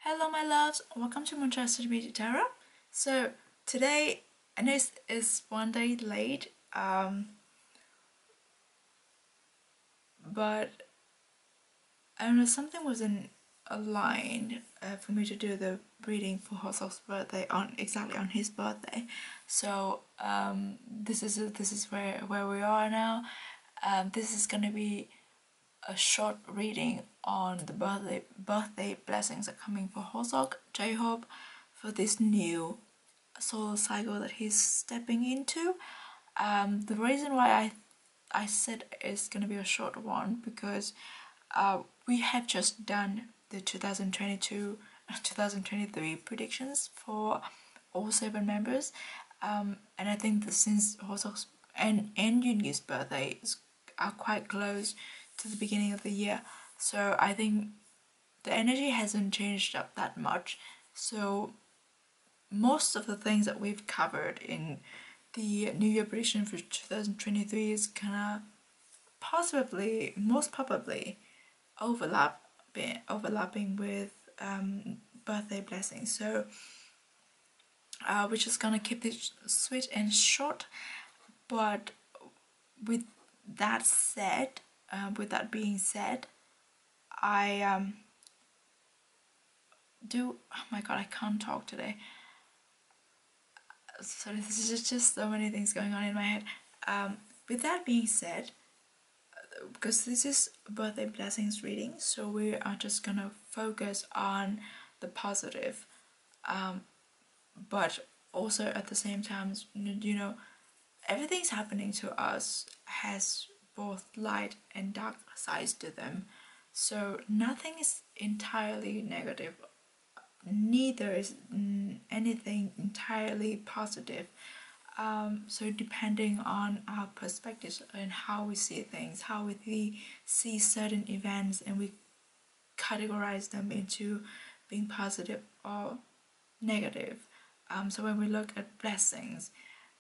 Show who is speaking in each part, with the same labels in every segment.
Speaker 1: Hello my loves, welcome to Manchester BTS Tarot. So today, I know it's one day late, but I don't know, something wasn't aligned for me to do the reading for HOSEOK's birthday exactly on his birthday. So this is where we are now. This is gonna be a short reading on the birthday blessings that are coming for HOSEOK, jhope, for this new solar cycle that he's stepping into. The reason why I said it's gonna be a short one because we have just done the 2023 predictions for all 7 members, and I think that since HOSEOK's and JUNG's birthdays are quite close to the beginning of the year, so I think the energy hasn't changed up that much. So most of the things that we've covered in the New Year prediction for 2023 is kind of most probably overlapping with birthday blessings. So we're just gonna keep this sweet and short. But with that being said, I oh my god, I can't talk today. Sorry, this is just so many things going on in my head. With that being said, because this is birthday blessings reading, so we are just gonna focus on the positive, but also at the same time, you know, everything's happening to us has both light and dark sides to them. So nothing is entirely negative, neither is anything entirely positive. So depending on our perspectives and how we see things, how we see certain events, and we categorize them into being positive or negative. So when we look at blessings,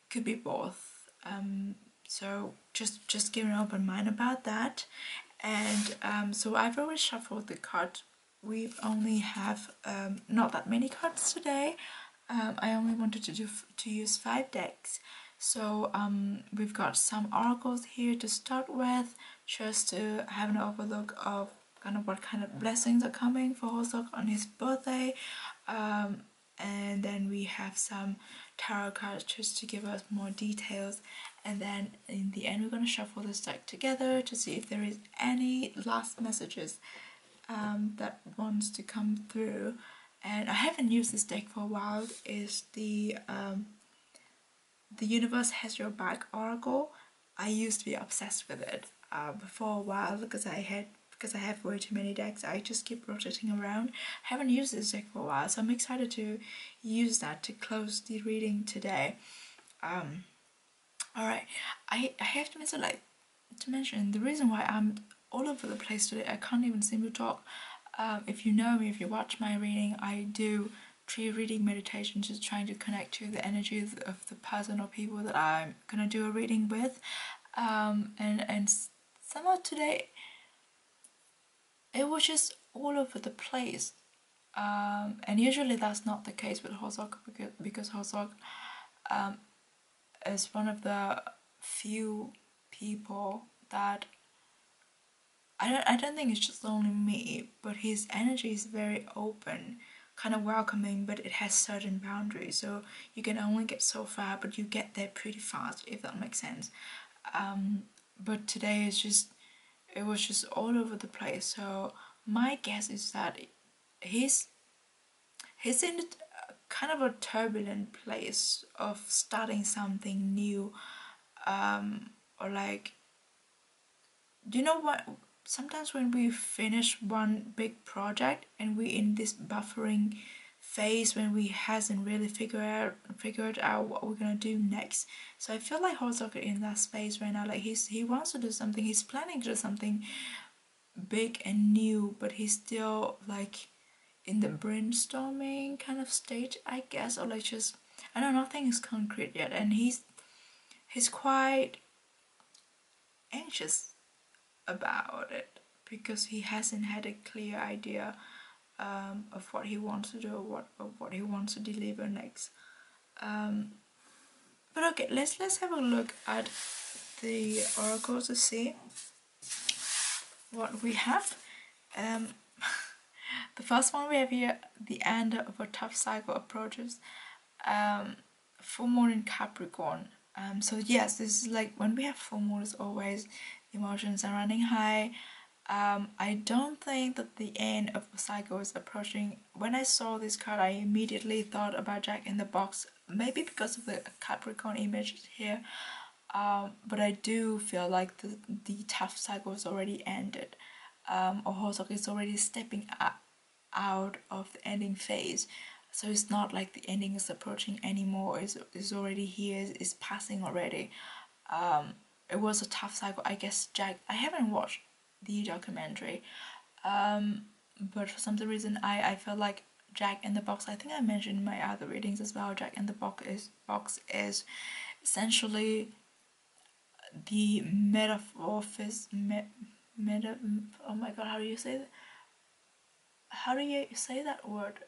Speaker 1: it could be both. So just give an open mind about that. And so I've already shuffled the cards. We only have not that many cards today. I only wanted to use 5 decks. So we've got some oracles here to start with, just to have an overlook of kind of what kind of blessings are coming for HOSEOK on his birthday. And then we have some tarot cards just to give us more details, and then in the end we're going to shuffle this deck together to see if there is any last messages that wants to come through. And I haven't used this deck for a while. Is the Universe Has Your Back oracle. I used to be obsessed with it for a while because I have way too many decks. I just keep rotating around. I haven't used this deck for a while, so I'm excited to use that to close the reading today. Alright, I have to mention the reason why I'm all over the place today. I can't even seem to talk. If you know me, if you watch my reading, I do tree reading meditation, just trying to connect to the energy of the person or people that I'm gonna do a reading with. And somehow today it was just all over the place. And usually that's not the case with HOSEOK, because HOSEOK is one of the few people that I don't think it's just only me, but his energy is very open, kind of welcoming, but it has certain boundaries. So you can only get so far, but you get there pretty fast, if that makes sense. But today it was just all over the place. So my guess is that he's in kind of a turbulent place of starting something new, or like, do you know what? Sometimes when we finish one big project and we in this buffering phase when we hasn't really figured out what we're gonna do next. So I feel like HOSEOK in that space right now. Like he wants to do something. He's planning to do something big and new, but he's still like in the brainstorming kind of stage, I guess, or like just, I don't know, nothing is concrete yet, and he's quite anxious about it because he hasn't had a clear idea of what he wants to do, of what he wants to deliver next. But okay, let's have a look at the oracle to see what we have. The first one we have here, the end of a tough cycle approaches. Full moon in Capricorn. So yes, this is like when we have full moon, it's always emotions are running high. I don't think that the end of a cycle is approaching. When I saw this card, I immediately thought about Jack in the Box, maybe because of the Capricorn image here. But I do feel like the tough cycle is already ended, or HOSEOK is already stepping out of the ending phase. So it's not like the ending is approaching anymore. It's already here. It's passing already. It was a tough cycle. I guess Jack. I haven't watched the documentary, but for some reason I felt like Jack in the Box. I think I mentioned in my other readings as well. Jack in the Box is essentially the metamorphosis. Oh my god, how do you say that? How do you say that word?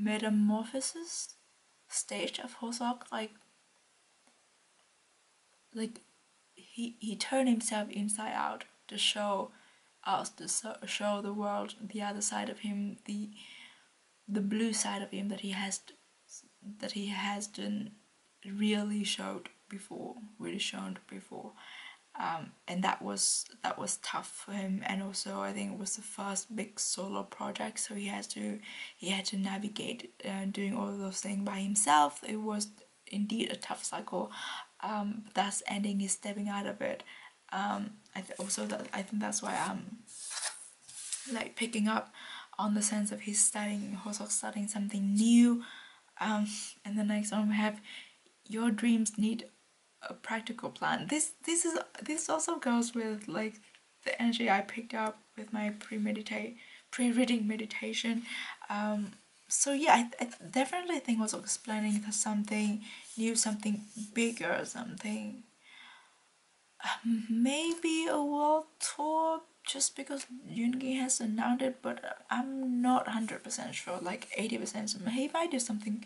Speaker 1: Metamorphosis stage of HOSEOK. Like he turned himself inside out to show us, to show the world the other side of him, the blue side of him that he hasn't really shown before. And that was tough for him, and also I think it was the first big solo project, so he had to navigate doing all of those things by himself. It was indeed a tough cycle, but that's ending, is stepping out of it. I think that's why I'm like picking up on the sense of he's starting something new. And the next one we have, your dreams need a practical plan. This also goes with like the energy I picked up with my pre-reading meditation. So yeah, I definitely think also explaining to something new, something bigger, something maybe a world tour, just because JUNG has announced it, but I'm not 100% sure, like 80%. So maybe I do something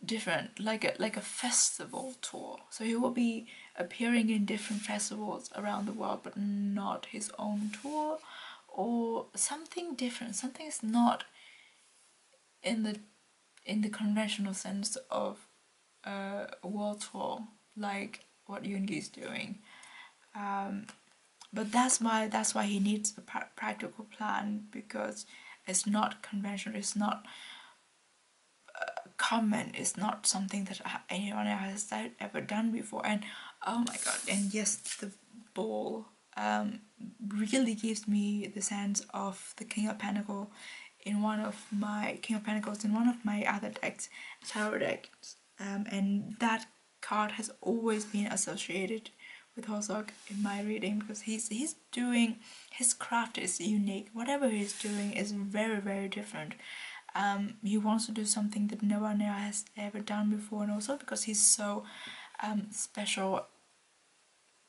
Speaker 1: different, like a festival tour. So he will be appearing in different festivals around the world, but not his own tour, or something different. Something is not in the conventional sense of a world tour, like what JUNG is doing. But that's why he needs a practical plan, because it's not conventional. It's not common. It's not something that anyone has ever done before. And oh my god! And yes, the ball really gives me the sense of the King of Pentacles in one of my other decks, tarot decks, and that card has always been associated with HOSEOK in my reading, because he's doing, his craft is unique. Whatever he's doing is very, very different. He wants to do something that no one has ever done before, and also because he's so special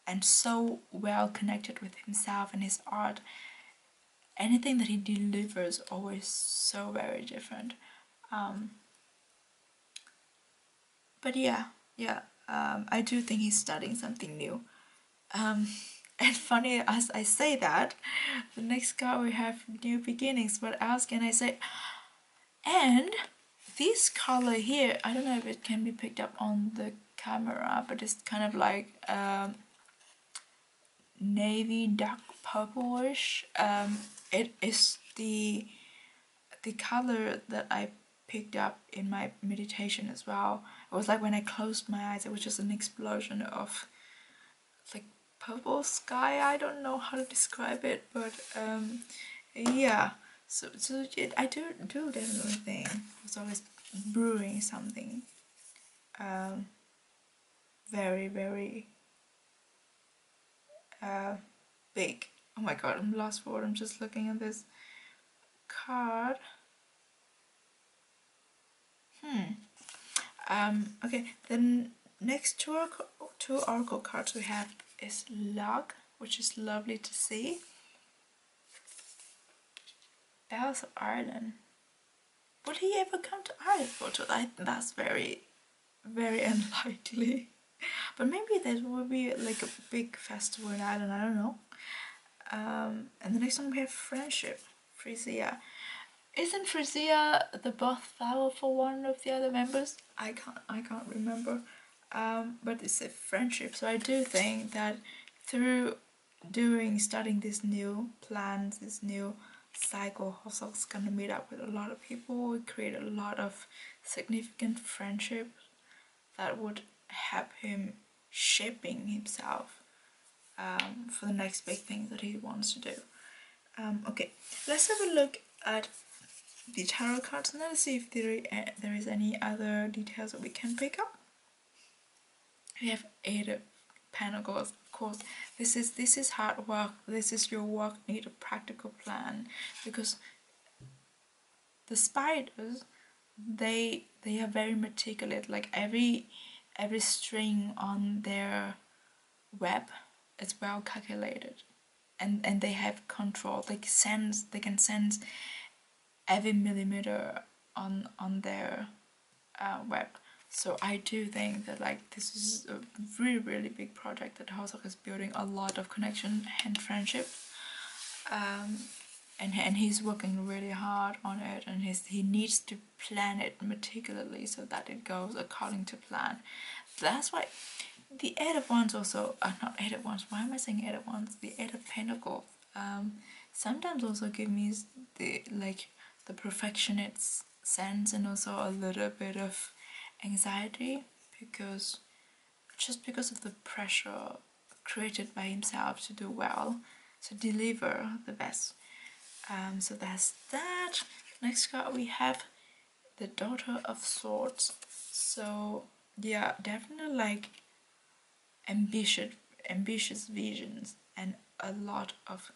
Speaker 1: and so well connected with himself and his art, anything that he delivers always so very different. But yeah, I do think he's studying something new. And funny as I say that, the next card we have new beginnings. What else can I say? And this color here, I don't know if it can be picked up on the camera, but it's kind of like navy dark purplish. It is the color that I picked up in my meditation as well. It was like when I closed my eyes, it was just an explosion of like purple sky. I don't know how to describe it, but yeah. So I do definitely think it's always brewing something very, very big. Oh my god, I'm lost for it. I'm just looking at this card. Okay, then next two oracle cards we have is luck, which is lovely to see. Bells of Ireland. Would he ever come to Ireland for tour? I think that's very, very unlikely. But maybe there will be like a big festival in Ireland, I don't know. And the next one we have Friendship, Frisia. Isn't Frisia the birth flower for one of the other members? I can't remember. But it's a friendship. So I do think that through starting this new plans, this new cycle, HOSEOK's gonna meet up with a lot of people, create a lot of significant friendships that would help him shaping himself for the next big thing that he wants to do. Okay, let's have a look at the tarot cards and let's see if there is any other details that we can pick up. We have 8 of Pentacles. Of course, this is hard work. This is your work. Need a practical plan, because the spiders, they are very meticulous. Like every string on their web is well calculated, and they have control. They can sense every millimeter on their web. So I do think that like this is a really big project that HOSEOK is building a lot of connection and friendship, and he's working really hard on it, and he needs to plan it meticulously so that it goes according to plan. That's why the 8 of Wands also, not 8 of Wands, why am I saying 8 of Wands? The 8 of Pentacles sometimes also give me the perfectionist sense, and also a little bit of anxiety, because of the pressure created by himself to do well, to deliver the best. So that's that. Next card we have the Daughter of Swords. So yeah, definitely like ambitious visions and a lot of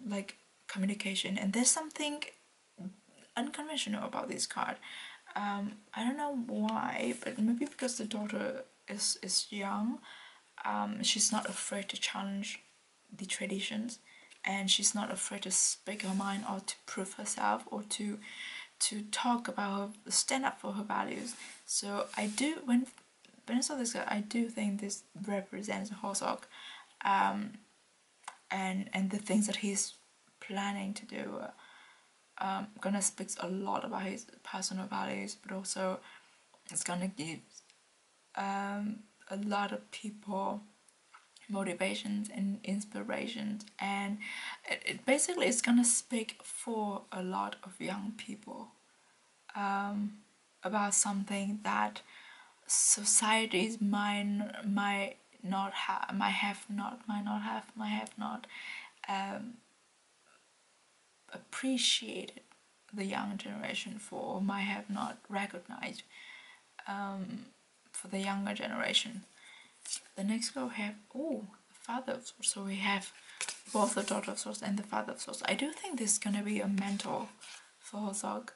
Speaker 1: like communication, and there's something unconventional about this card. I don't know why, but maybe because the daughter is young. She's not afraid to challenge the traditions, and she's not afraid to speak her mind or to prove herself, or to talk about stand up for her values. So I do, when I saw this card, I do think this represents HOSEOK, and the things that he's planning to do. Gonna speak a lot about his personal values, but also it's gonna give a lot of people motivations and inspirations, and it basically is gonna speak for a lot of young people about something that societies might not appreciated the young generation for, might have not recognized for the younger generation. The next card we have the Father of Swords. So we have both the Daughter of Swords and the Father of Swords. I do think this is gonna be a mentor for HOSEOK.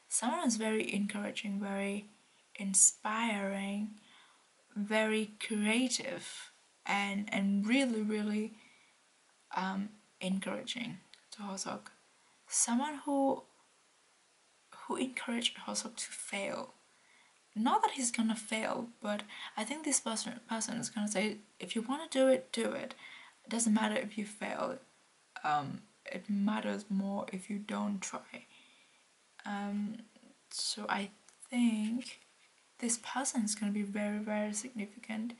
Speaker 1: Someone is very encouraging, very inspiring, very creative, and really encouraging to HOSEOK. Someone who encouraged HOSEOK to fail. Not that he's gonna fail, but I think this person is gonna say, if you wanna do it, do it. It doesn't matter if you fail. It matters more if you don't try. So I think this person is gonna be very significant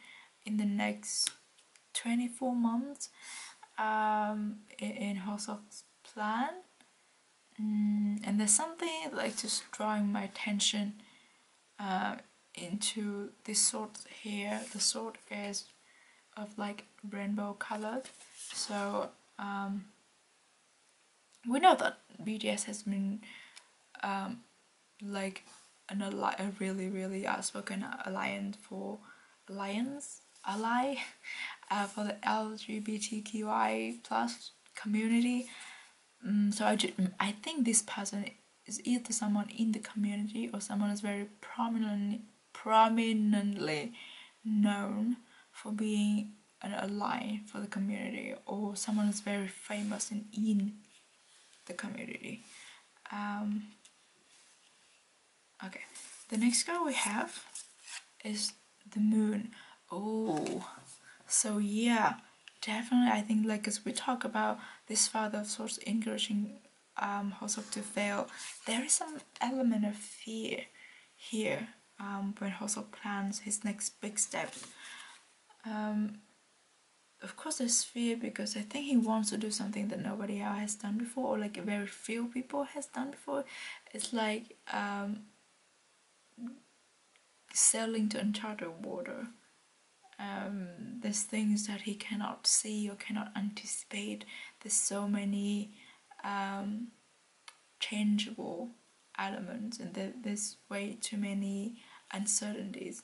Speaker 1: in the next 24 months in HOSEOK's plan. And there's something like just drawing my attention into this sword here. The sword is of like rainbow colored. So we know that BTS has been like a really outspoken ally for the LGBTQI plus community. So I think this person is either someone in the community or someone is very prominently known for being a line for the community, or someone who's very famous in the community. Okay, the next card we have is the moon. Oh, so yeah, definitely I think, like, as we talk about this Father of Swords encouraging HOSEOK to fail, there is some element of fear here when HOSEOK plans his next big step. Of course there's fear because I think he wants to do something that nobody else has done before, or like very few people has done before. It's like sailing to uncharted water. There's things that he cannot see or cannot anticipate. There's so many changeable elements, and there's way too many uncertainties.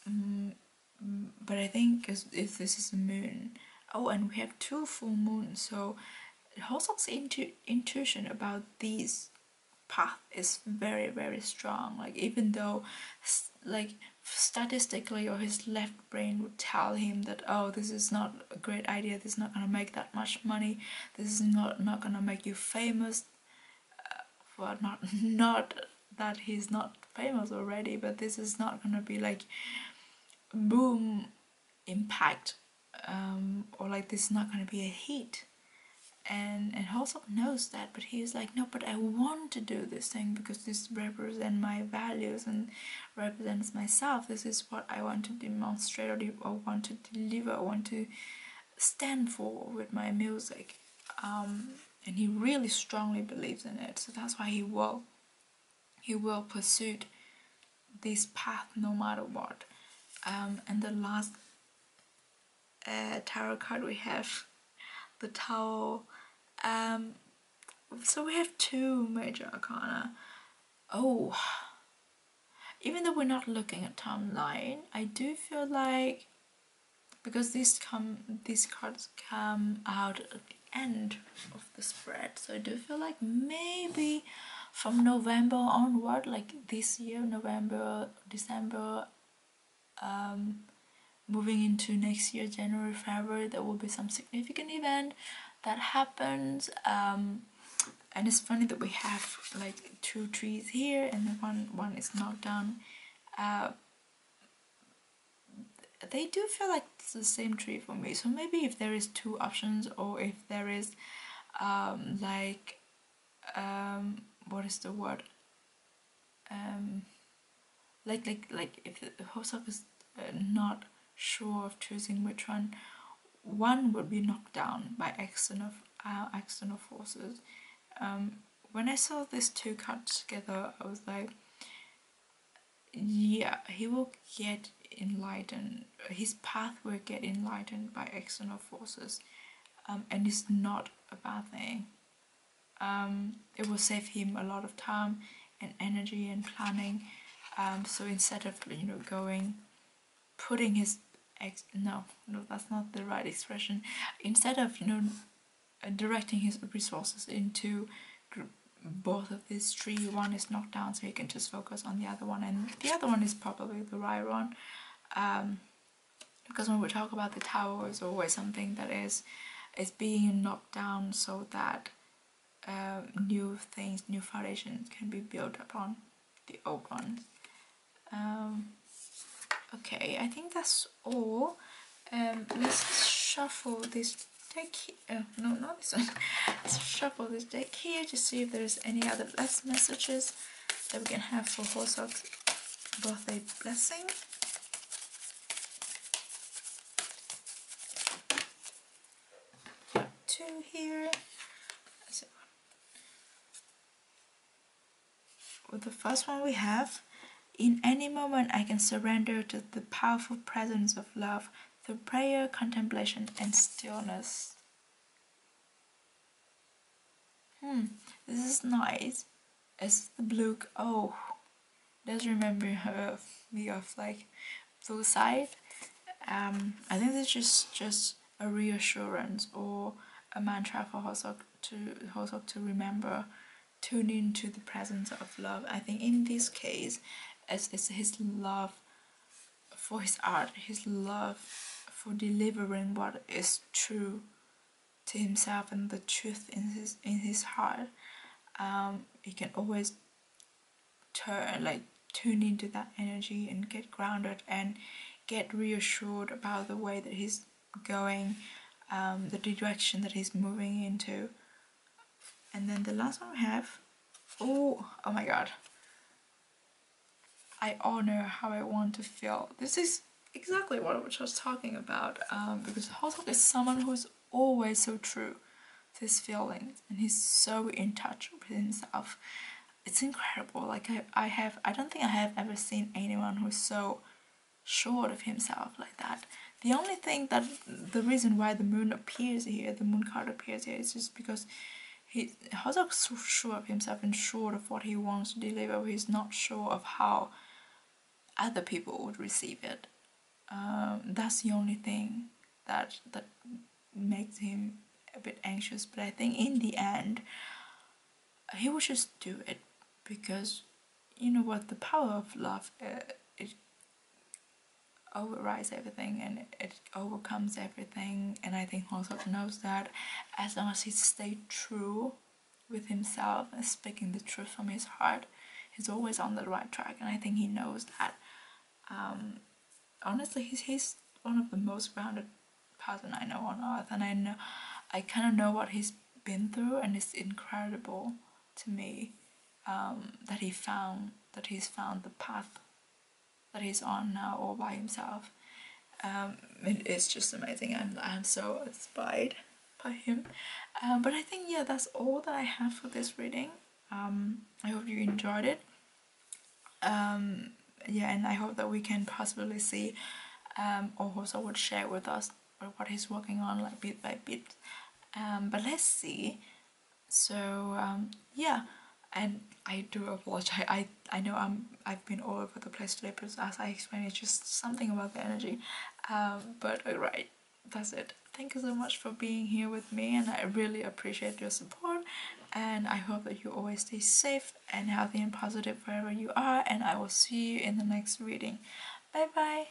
Speaker 1: But I think if this is the moon, oh, and we have 2 full moons, so HOSEOK's intuition about these path is very, very strong. Like, even though like statistically, or his left brain would tell him that, oh, this is not a great idea, this is not gonna make that much money, this is not gonna make you famous. Well, not that he's not famous already, but this is not gonna be like boom impact, or like this is not gonna be a hit. And HOSEOK knows that, but he's like, no, but I want to do this thing because this represents my values and represents myself. This is what I want to demonstrate, or want to deliver, I want to stand for with my music. And he really strongly believes in it, so that's why he will pursue this path no matter what. And the last tarot card we have, the Tower. So we have 2 major arcana. Oh, even though we're not looking at timeline, I do feel like, because these cards come out at the end of the spread, so I do feel like maybe from November onward, like this year, November, December, moving into next year, January, February, there will be some significant event that happens. And it's funny that we have like 2 trees here, and one is knocked down. They do feel like it's the same tree for me, so maybe if there is 2 options, or if there is what is the word, like if the HOSEOK is not sure of choosing which one would be knocked down by external forces. When I saw these 2 cards together, I was like, yeah, he will get enlightened, his path will get enlightened by external forces, and it's not a bad thing. It will save him a lot of time and energy and planning. So instead of putting his no, that's not the right expression. Instead of directing his resources into both of these 3, one is knocked down, so he can just focus on the other one, and the other one is probably the right one. Because when we talk about the tower, it's always something that is being knocked down so that new things, new foundations can be built upon the old ones. Okay, I think that's all. Let's shuffle this deck here. No, not this one. Let's shuffle this deck here to see if there's any other last messages that we can have for HOSEOK's birthday blessing. Got 2 here. So, with the first one we have, in any moment I can surrender to the powerful presence of love through prayer, contemplation, and stillness. This is nice. It's the blue. Oh, does remember me of like blue side. I think this is just a reassurance or a mantra for HOSEOK to remember, tune into the presence of love. I think in this case, it's his love for his art, his love for delivering what is true to himself and the truth in his heart. He can always tune into that energy and get grounded and get reassured about the way that he's going, the direction that he's moving into. And then the last one we have, oh my god, I honor how I want to feel. This is exactly what I was just talking about, because HOSEOK is someone who's always so true to his feelings, and he's so in touch with himself. It's incredible. Like I don't think I have ever seen anyone who's so sure of himself like that. The only thing that, the reason why the moon appears here, the moon card appears here, is just because HOSEOK's so sure of himself and sure of what he wants to deliver. He's not sure of how other people would receive it. That's the only thing that makes him a bit anxious. But I think in the end, he will just do it, because you know what, the power of love, it overrides everything and it overcomes everything. And I think HOSEOK knows that as long as he stays true with himself and speaking the truth from his heart, he's always on the right track. And I think he knows that. Honestly, he's one of the most grounded person I know on earth, and I kind of know what he's been through, and it's incredible to me that he's found the path that he's on now all by himself. It is just amazing. I'm so inspired by him. But I think, yeah, that's all that I have for this reading. I hope you enjoyed it. Yeah, and I hope that we can possibly see, or also would share with us what he's working on, like bit by bit. But let's see. So yeah, and I do apologize. I know I've been all over the place today, because as I explained, it's just something about the energy. But alright, that's it. Thank you so much for being here with me, and I really appreciate your support. And I hope that you always stay safe and healthy and positive wherever you are. And I will see you in the next reading. Bye bye.